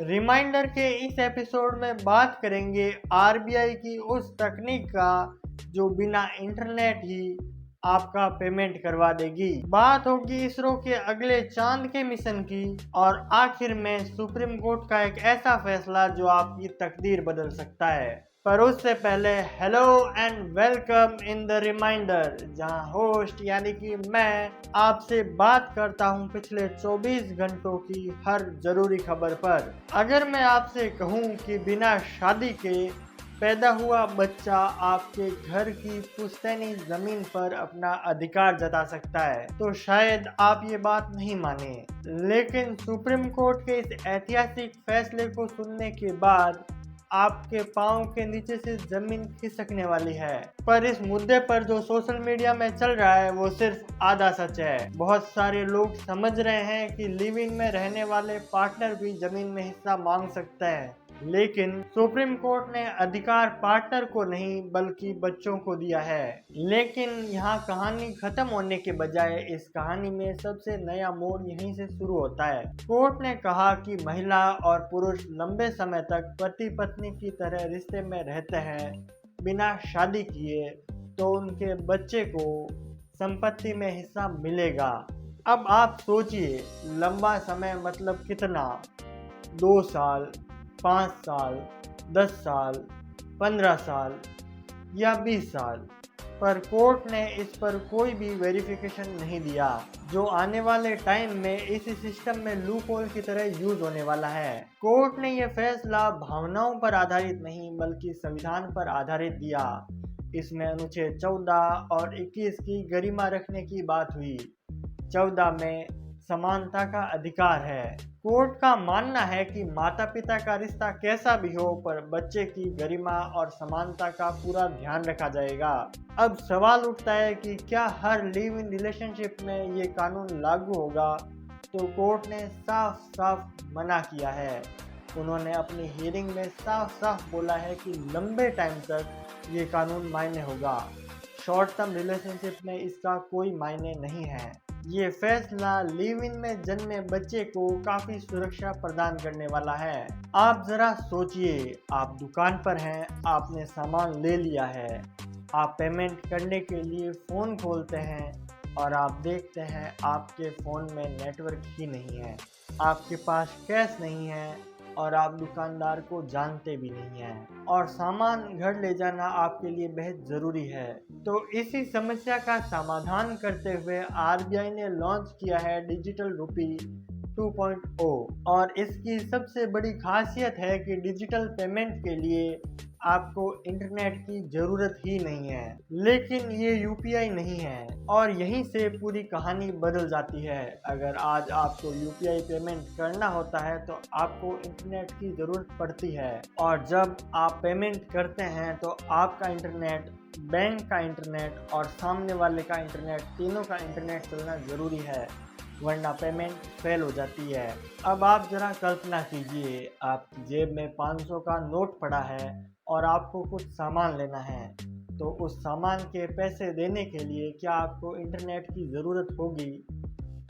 Reminder के इस episode में बात करेंगे आरबीआई की उस तकनीक का जो बिना इंटरनेट ही आपका पेमेंट करवा देगी। बात होगी इसरो के अगले चांद के मिशन की और आखिर में सुप्रीम कोर्ट का एक ऐसा फैसला जो आपकी तकदीर बदल सकता है। पर उससे पहले hello and welcome in the reminder, जहां होस्ट यानी कि मैं आपसे बात करता हूं पिछले 24 घंटों की हर जरूरी खबर पर। अगर मैं आपसे कहूं कि बिना शादी के पैदा हुआ बच्चा आपके घर की पुश्तैनी जमीन पर अपना अधिकार जता सकता है, तो शायद आप ये बात नहीं माने। लेकिन सुप्रीम कोर्ट के इस ऐतिहासिक फैसले को सुनने के बाद आपके पाँव के नीचे से जमीन खिसकने वाली है। पर इस मुद्दे पर जो सोशल मीडिया में चल रहा है वो सिर्फ आधा सच है। बहुत सारे लोग समझ रहे हैं कि लिव इन में रहने वाले पार्टनर भी जमीन में हिस्सा मांग सकते हैं, लेकिन सुप्रीम कोर्ट ने अधिकार पार्टनर को नहीं बल्कि बच्चों को दिया है। लेकिन यहाँ कहानी खत्म होने के बजाय इस कहानी में सबसे नया मोड़ यहीं से शुरू होता है। कोर्ट ने कहा कि महिला और पुरुष लंबे समय तक पति पत्नी की तरह रिश्ते में रहते हैं बिना शादी किए, तो उनके बच्चे को संपत्ति में हिस्सा मिलेगा। अब आप सोचिए, लंबा समय मतलब कितना? 2 साल, 5 साल, 10 साल, 15 साल या 20 साल? पर कोर्ट ने इस पर कोई भी वेरिफिकेशन नहीं दिया, जो आने वाले टाइम में इस सिस्टम में लूप होल की तरह यूज होने वाला है। कोर्ट ने यह फैसला भावनाओं पर आधारित नहीं बल्कि संविधान पर आधारित दिया। इसमें अनुच्छेद 14 और 21 की गरिमा रखने की बात हुई। 14 में समानता का अधिकार है। कोर्ट का मानना है कि माता पिता का रिश्ता कैसा भी हो, पर बच्चे की गरिमा और समानता का पूरा ध्यान रखा जाएगा। अब सवाल उठता है कि क्या हर लिव इन रिलेशनशिप में ये कानून लागू होगा? तो कोर्ट ने साफ साफ मना किया है। उन्होंने अपनी हियरिंग में साफ साफ बोला है कि लंबे टाइम तक ये कानून मायने होगा। शॉर्ट टर्म रिलेशनशिप में इसका कोई मायने नहीं है। ये फैसला लिव इन में जन्मे बच्चे को काफी सुरक्षा प्रदान करने वाला है। आप जरा सोचिए, आप दुकान पर हैं, आपने सामान ले लिया है, आप पेमेंट करने के लिए फ़ोन खोलते हैं और आप देखते हैं आपके फ़ोन में नेटवर्क ही नहीं है, आपके पास कैश नहीं है और आप दुकानदार को जानते भी नहीं हैं और सामान घर ले जाना आपके लिए बेहद ज़रूरी है। तो इसी समस्या का समाधान करते हुए आरबीआई ने लॉन्च किया है डिजिटल रुपी 2.0 और इसकी सबसे बड़ी खासियत है कि डिजिटल पेमेंट के लिए आपको इंटरनेट की ज़रूरत ही नहीं है। लेकिन ये यूपीआई नहीं है और यहीं से पूरी कहानी बदल जाती है। अगर आज आपको यूपीआई पेमेंट करना होता है तो आपको इंटरनेट की ज़रूरत पड़ती है, और जब आप पेमेंट करते हैं तो आपका इंटरनेट, बैंक का इंटरनेट और सामने वाले का इंटरनेट, तीनों का इंटरनेट चलना ज़रूरी है, वरना पेमेंट फेल हो जाती है। अब आप ज़रा कल्पना कीजिए, आपकी जेब में 500 का नोट पड़ा है और आपको कुछ सामान लेना है, तो उस सामान के पैसे देने के लिए क्या आपको इंटरनेट की ज़रूरत होगी?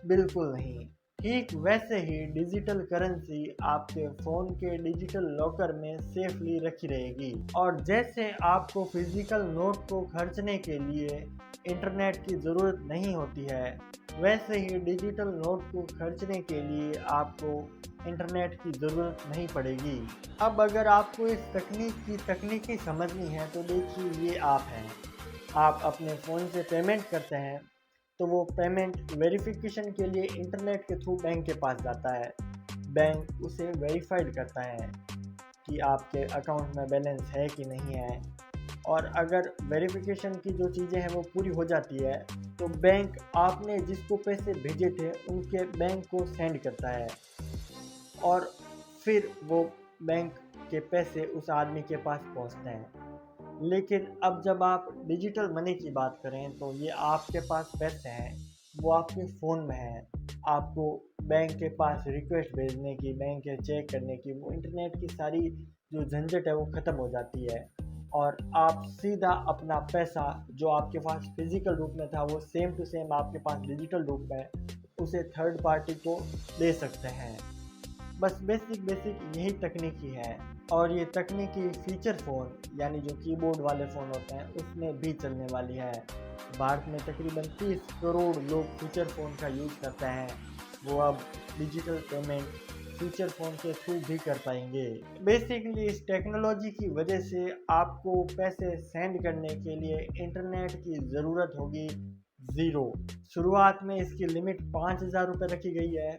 बिल्कुल नहीं। ठीक वैसे ही डिजिटल करेंसी आपके फ़ोन के डिजिटल लॉकर में सेफली रखी रहेगी, और जैसे आपको फिजिकल नोट को खर्चने के लिए इंटरनेट की ज़रूरत नहीं होती है, वैसे ही डिजिटल नोट को खर्चने के लिए आपको इंटरनेट की ज़रूरत नहीं पड़ेगी। अब अगर आपको इस तकनीक की तकनीकी समझनी है तो देखिए, ये आप हैं, आप अपने फ़ोन से पेमेंट करते हैं तो वो पेमेंट वेरिफिकेशन के लिए इंटरनेट के थ्रू बैंक के पास जाता है। बैंक उसे वेरीफाइड करता है कि आपके अकाउंट में बैलेंस है कि नहीं है, और अगर वेरिफिकेशन की जो चीज़ें हैं वो पूरी हो जाती है तो बैंक आपने जिसको पैसे भेजे थे उनके बैंक को सेंड करता है, और फिर वो बैंक के पैसे उस आदमी के पास पहुंचते हैं। लेकिन अब जब आप डिजिटल मनी की बात करें तो ये आपके पास पैसे हैं, वो आपके फ़ोन में हैं। आपको बैंक के पास रिक्वेस्ट भेजने की, बैंक के चेक करने की, वो इंटरनेट की सारी जो झंझट है वो ख़त्म हो जाती है, और आप सीधा अपना पैसा जो आपके पास फिजिकल रूप में था वो सेम टू सेम आपके पास डिजिटल रूप में उसे थर्ड पार्टी को दे सकते हैं। बस बेसिक यही तकनीकी है। और ये तकनीकी फीचर फ़ोन यानी जो कीबोर्ड वाले फ़ोन होते हैं उसमें भी चलने वाली है। भारत में तकरीबन 30 करोड़ लोग फीचर फ़ोन का यूज़ करते हैं। वो अब डिजिटल पेमेंट फीचर फ़ोन के थ्रू भी कर पाएंगे। बेसिकली इस टेक्नोलॉजी की वजह से आपको पैसे सेंड करने के लिए इंटरनेट की ज़रूरत होगी ज़ीरो। शुरुआत में इसकी लिमिट 5,000 रुपये रखी गई है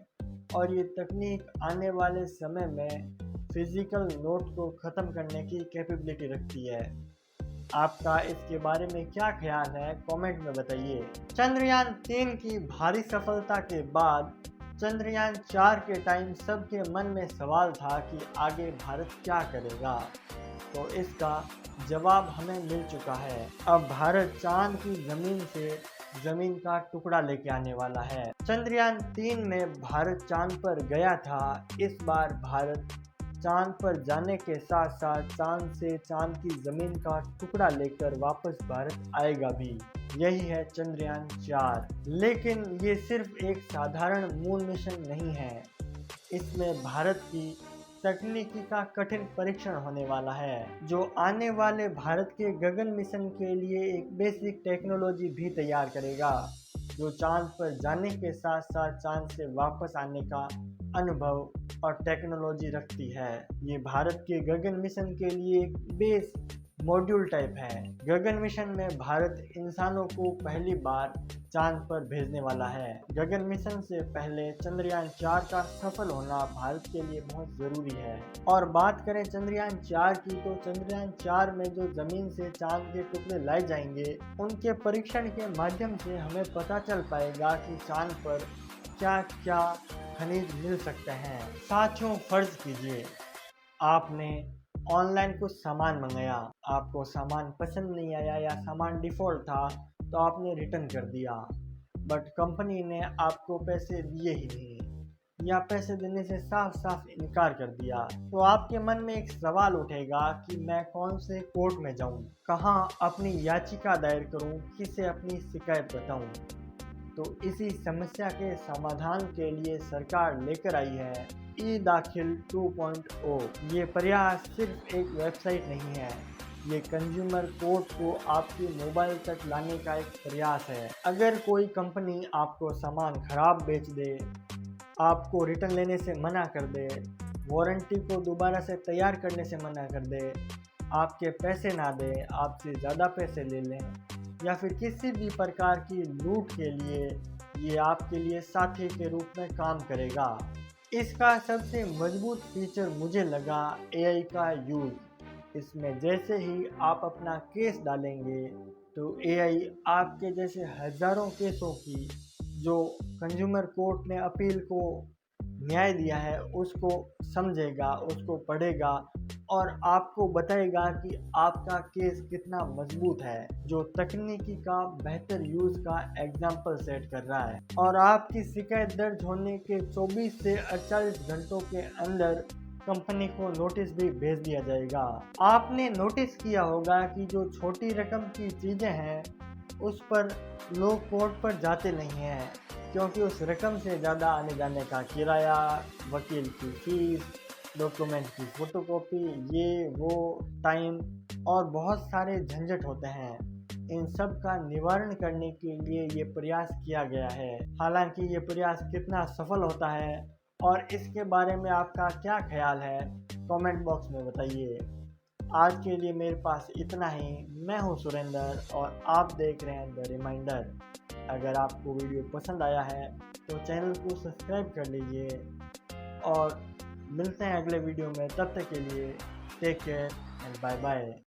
और ये तकनीक आने वाले समय में फिज़िकल नोट को ख़त्म करने की कैपेबिलिटी रखती है। आपका इसके बारे में क्या ख्याल है, कमेंट में बताइए। चंद्रयान 3 की भारी सफलता के बाद चंद्रयान 4 के टाइम सबके मन में सवाल था कि आगे भारत क्या करेगा, तो इसका जवाब हमें मिल चुका है। अब भारत चांद की जमीन का टुकड़ा लेके आने वाला है। चंद्रयान 3 में भारत चांद पर गया था। इस बार भारत चांद पर जाने के साथ साथ चांद से चांद की जमीन का टुकड़ा लेकर वापस भारत आएगा भी। यही है चंद्रयान 4। लेकिन ये सिर्फ एक साधारण मून मिशन नहीं है, इसमें भारत की तकनीकी का कठिन परीक्षण होने वाला है, जो आने वाले भारत के गगन मिशन के लिए एक बेसिक टेक्नोलॉजी भी तैयार करेगा, जो चांद पर जाने के साथ साथ चांद से वापस आने का अनुभव और टेक्नोलॉजी रखती है। ये भारत के गगन मिशन के लिए एक बेस मॉड्यूल टाइप है। गगन मिशन में भारत इंसानों को पहली बार चांद पर भेजने वाला है। गगन मिशन से पहले चंद्रयान 4 का सफल होना भारत के लिए बहुत ज़रूरी है। और बात करें चंद्रयान 4 की, तो चंद्रयान 4 में जो ज़मीन से चांद के टुकड़े लाए जाएंगे, उनके परीक्षण के माध्यम से हमें पता चल पाएगा कि चांद पर क्या क्या खनिज मिल सकते हैं। साथियों, फर्ज कीजिए आपने ऑनलाइन कुछ सामान मंगाया, आपको सामान पसंद नहीं आया या सामान डिफ़ॉल्ट था तो आपने रिटर्न कर दिया, बट कंपनी ने आपको पैसे दिए ही नहीं या पैसे देने से साफ साफ इनकार कर दिया, तो आपके मन में एक सवाल उठेगा कि मैं कौन से कोर्ट में जाऊं, कहां अपनी याचिका दायर करूं, किसे अपनी शिकायत बताऊं। तो इसी समस्या के समाधान के लिए सरकार लेकर आई है ई-दाखिल 2.0। ये प्रयास सिर्फ एक वेबसाइट नहीं है, ये कंज्यूमर कोर्ट को आपके मोबाइल तक लाने का एक प्रयास है। अगर कोई कंपनी आपको सामान खराब बेच दे, आपको रिटर्न लेने से मना कर दे, वारंटी को दोबारा से तैयार करने से मना कर दे, आपके पैसे ना दे, आपसे ज़्यादा पैसे ले लें या फिर किसी भी प्रकार की लूट के लिए, ये आपके लिए साथी के रूप में काम करेगा। इसका सबसे मजबूत फीचर मुझे लगा एआई का यूज़। इसमें जैसे ही आप अपना केस डालेंगे तो एआई आपके जैसे हज़ारों केसों की जो कंज्यूमर कोर्ट ने अपील को न्याय दिया है उसको समझेगा, उसको पढ़ेगा और आपको बताएगा कि आपका केस कितना मजबूत है, जो तकनीकी का बेहतर यूज़ का एग्जाम्पल सेट कर रहा है। और आपकी शिकायत दर्ज होने के 24 से 48 घंटों के अंदर कंपनी को नोटिस भी भेज दिया जाएगा। आपने नोटिस किया होगा कि जो छोटी रकम की चीज़ें हैं उस पर लोग कोर्ट पर जाते नहीं हैं, क्योंकि उस रकम से ज़्यादा आने जाने का किराया, वकील की फीस, डॉक्यूमेंट की फ़ोटोकॉपी, ये वो टाइम और बहुत सारे झंझट होते हैं। इन सब का निवारण करने के लिए ये प्रयास किया गया है। हालांकि ये प्रयास कितना सफल होता है और इसके बारे में आपका क्या ख्याल है, कमेंट बॉक्स में बताइए। आज के लिए मेरे पास इतना ही। मैं हूँ सुरेंद्र और आप देख रहे हैं द रिमाइंडर। अगर आपको वीडियो पसंद आया है तो चैनल को सब्सक्राइब कर लीजिए और मिलते हैं अगले वीडियो में। तब तक के लिए take care and bye bye.